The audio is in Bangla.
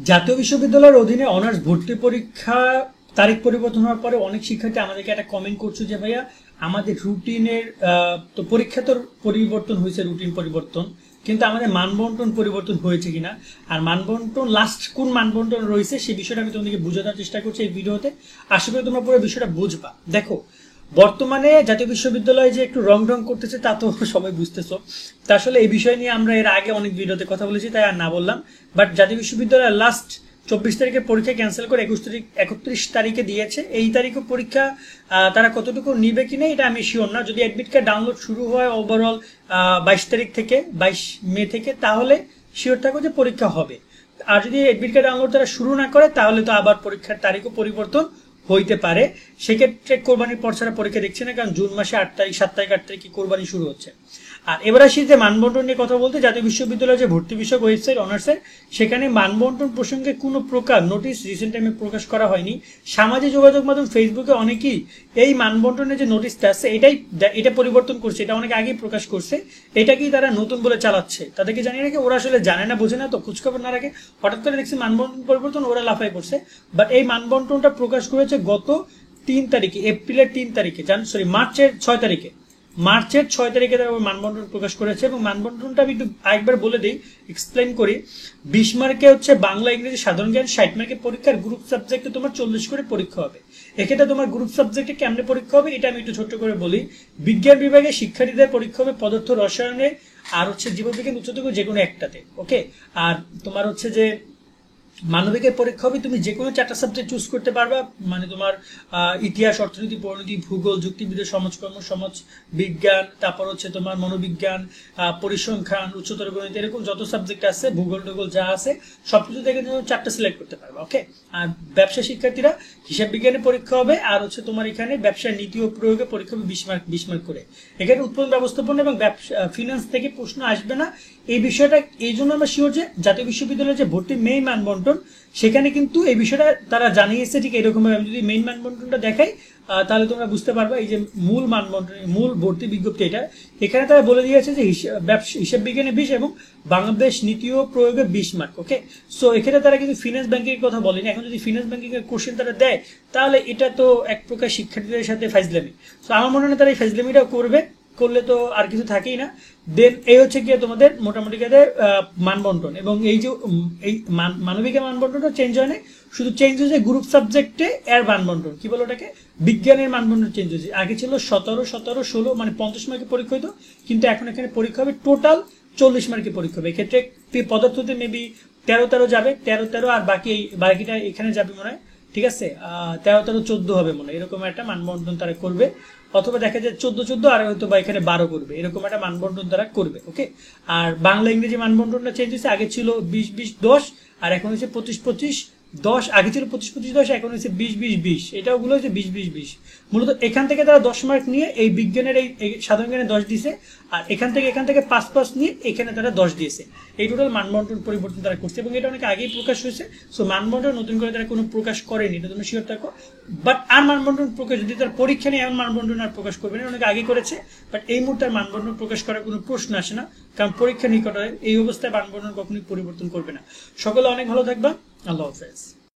জাতীয় বিশ্ববিদ্যালয়ের অধীনে অনার্স ভর্তি পরীক্ষা তারিখ পরিবর্তন হওয়ার পরে অনেক শিক্ষার্থী আমাদেরকে একটা কমেন্ট করছে যে ভাইয়া আমাদের রুটিনের তো পরীক্ষা তো পরিবর্তন হয়েছে, রুটিন পরিবর্তন, কিন্তু আমাদের মানবন্টন পরিবর্তন হয়েছে কিনা, আর মানবন্টন লাস্ট কোন মানবন্টন রয়েছে সেই বিষয়টা আমি তোমাদেরকে বোঝানোর চেষ্টা করছি এই ভিডিওতে। আশা করি তোমরা পুরো বিষয়টা বুঝবা। দেখো, বর্তমানে জাতীয় বিশ্ববিদ্যালয় যে একটু রং করতেছে তা তো সবাই বুঝতেছো। তা আসলে এই বিষয় নিয়ে আমরা এর আগে অনেক ভিডিওতে কথা বলেছি, তাই আর না বললাম। বাট জাতীয় বিশ্ববিদ্যালয় লাস্ট 24 তারিখের পরীক্ষা ক্যান্সেল করে 31 তারিখে দিয়েছে। এই তারিখে পরীক্ষা তারা কতটুকু নিবে কিনা এটা আমি শিওর না। যদি অ্যাডমিট কার্ড ডাউনলোড শুরু হয় ওভারঅল 22 তারিখ থেকে 22 মে থেকে, তাহলে শিওর থাকো যে পরীক্ষা হবে। আর যদি অ্যাডমিট কার্ড ডাউনলোড তারা শুরু না করে তাহলে তো আবার পরীক্ষার তারিখও পরিবর্তন হইতে পারে। সেক্ষেত্রে কোরবানির পর ছাড়া পরীক্ষা দেখছি না, কারণ জুন মাসে 8 তারিখ 7 তারিখ 8 তারিখে কোরবানি শুরু হচ্ছে। আর এবার আসি যে মানবন্টন নিয়ে কথা বলতে, জাতীয় বিশ্ববিদ্যালয়ের যে ভর্তি বিষয়ক ওয়েবসাইট অনার্সের, সেখানে মানবন্টন প্রসঙ্গে কোনো প্রকার নোটিশ রিসেন্ট টাইমে প্রকাশ করা হয়নি। সামাজিক যোগাযোগ মাধ্যম ফেসবুকে অনেকেই এই মানবন্টনের যে নোটিশটা আছে এটা পরিবর্তন করছে, এটা অনেক আগেই প্রকাশ করছে, এটাকেই তারা নতুন বলে চালাচ্ছে। তাদেরকে জানিয়ে রাখে ওরা আসলে জানে না, বোঝে না, তো খোঁজখবর না রাখে হঠাৎ করে দেখছি মানবন্টন পরিবর্তন, ওরা লাফাই পড়ছে। বাট এই মানবন্টনটা প্রকাশ করেছে গত 3 তারিখে, এপ্রিলের 3 তারিখে, মার্চের 6 তারিখে তারা মানবন্টন প্রকাশ করেছে। এবং মানবন্টনটা আমি একটু আরেকবার বলে দিই, এক্সপ্লেন করি। 20 মার্কে হচ্ছে বাংলা ইংরেজি সাধারণ জ্ঞান, 60 মার্কের পরীক্ষার গ্রুপ সাবজেক্টে তোমার 40 করে পরীক্ষা হবে। এক্ষেত্রে তোমার গ্রুপ সাবজেক্টে কেমনে পরীক্ষা হবে এটা আমি একটু ছোট্ট করে বলি। বিজ্ঞান বিভাগে শিক্ষার্থীদের পরীক্ষা হবে পদার্থ রসায়নে আর হচ্ছে জীববিজ্ঞান উচ্চতর যে কোনো একটাতে, ওকে। আর তোমার হচ্ছে যে মানবিকের পরীক্ষা হবে, তুমি যে কোনো 4টা সাবজেক্ট চুজ করতে পারবা, মানে তোমার ইতিহাস, অর্থনীতি, পরিণতি, ভূগোল, যুক্তিবিদ্যা, সমাজকর্ম, সমাজ বিজ্ঞান, তারপর হচ্ছে তোমার মনোবিজ্ঞান, পরিসংখ্যান, উচ্চতর গণিত, এরকম যত সাবজেক্ট আছে, ভূগোল টুগোল যা আছে সবকিছু থেকে তুমি 4টা সিলেক্ট করতে পারবা, ওকে। আর ব্যবসা শিক্ষার্থীরা হিসাব বিজ্ঞানের পরীক্ষা হবে, আর হচ্ছে তোমার এখানে ব্যবসার নীতি ও প্রয়োগে পরীক্ষা হবে 20 মার্ক করে। এখানে উৎপাদন ব্যবস্থাপনা এবং ফিনান্স থেকে প্রশ্ন আসবে না। এই বিষয়টা এই জন্য আমরা শিওর যে জাতীয় বিশ্ববিদ্যালয়ের যে ভর্তি মেইন মানবন্টন, সেখানে কিন্তু এই বিষয়টা তারা জানিয়েছে ঠিক এরকম ভাবে। আমি যদি মেইন মানবন্টনটা দেখাই তাহলে তোমরা বুঝতে পারবা। এই যে মূল মানবন্টন, মূল ভর্তি বিজ্ঞপ্তি, এটা এখানে তারা বলে দিয়েছে যে হিসাব বিজ্ঞানে 20 এবং বাংলাদেশ নীতি ও প্রয়োগে 20 মার্ক, ওকে। সো এখানে তারা কিন্তু ফিনান্স ব্যাংকিং এর কথা বলেনি। এখন যদি ফিনান্স ব্যাংকিং এর কোশ্চেন তারা দেয় তাহলে এটা তো এক প্রকার শিক্ষার্থীদের সাথে ফাইজলামি। তো আমার মনে হয় তারা এই ফাইজলামিটাও করলে তো আর কিছু থাকেই না। দেন এই হচ্ছে গিয়ে তোমাদের মোটামুটি মানবন্টন। এবং এই যে এই মানবিকের মানবন্টনটা চেঞ্জ হয় না, শুধু চেঞ্জ হয়েছে গ্রুপ সাবজেক্টে এর মানবন্টন, কি বলো ওটাকে, বিজ্ঞানের মানবন্টন চেঞ্জ হয়েছে। আগে ছিল 17, 17, 16 মানে 50 মার্কের পরীক্ষা হতো, কিন্তু এখন এখানে পরীক্ষা হবে টোটাল 40 মার্কের পরীক্ষা হবে। এক্ষেত্রে পদার্থতে মেবি 13 যাবে, 13 আর বাকিটা এখানে যাবে মনে হয়, ঠিক আছে। 13, 14 হবে মনে হয়, এরকম একটা মানবন্টন তারা করবে। অথবা দেখা যায় 14 আর হয়তো বা এখানে 12 করবে, এরকম একটা মানবন্টন তারা করবে, ওকে। আর বাংলা ইংরেজি মানবন্টনটা চেঞ্জ হয়েছে, আগে ছিল 20-20-10 আর এখন হচ্ছে 25-25-10। আগে ছিল 25-25-10, এখন হচ্ছে 20-20-20। এটা ওগুলো হচ্ছে 20-20-20। মূলত এখান থেকে তারা 10 মার্ক নিয়ে এই বিজ্ঞানের এই সাধারণ জ্ঞানে 10 দিয়েছে, আর এখান থেকে 5 নিয়ে এখানে তারা 10 দিয়েছে। এই টোটাল মানবন্টন পরিবর্তন তারা করছে, এবং এটা অনেক আগেই প্রকাশ হয়েছে। সো মানবন্টন নতুন করে তারা কোনো প্রকাশ করেনি, এটা তুমি শিওর থাকো। বাট আর মানবন্টন প্রকাশ যদি তার পরীক্ষা নিয়ে এমন মানবন্টন আর প্রকাশ করবে না, অনেক আগে করেছে। বাট এই মুহূর্তে আর মানবন্টন প্রকাশ করার কোনো প্রশ্ন আসে না, কারণ পরীক্ষা নিকটে এই অবস্থায় মানবন্টন কখনোই পরিবর্তন করবে না। সকলে অনেক ভালো থাকবা, আল্লাহ হাফেজ।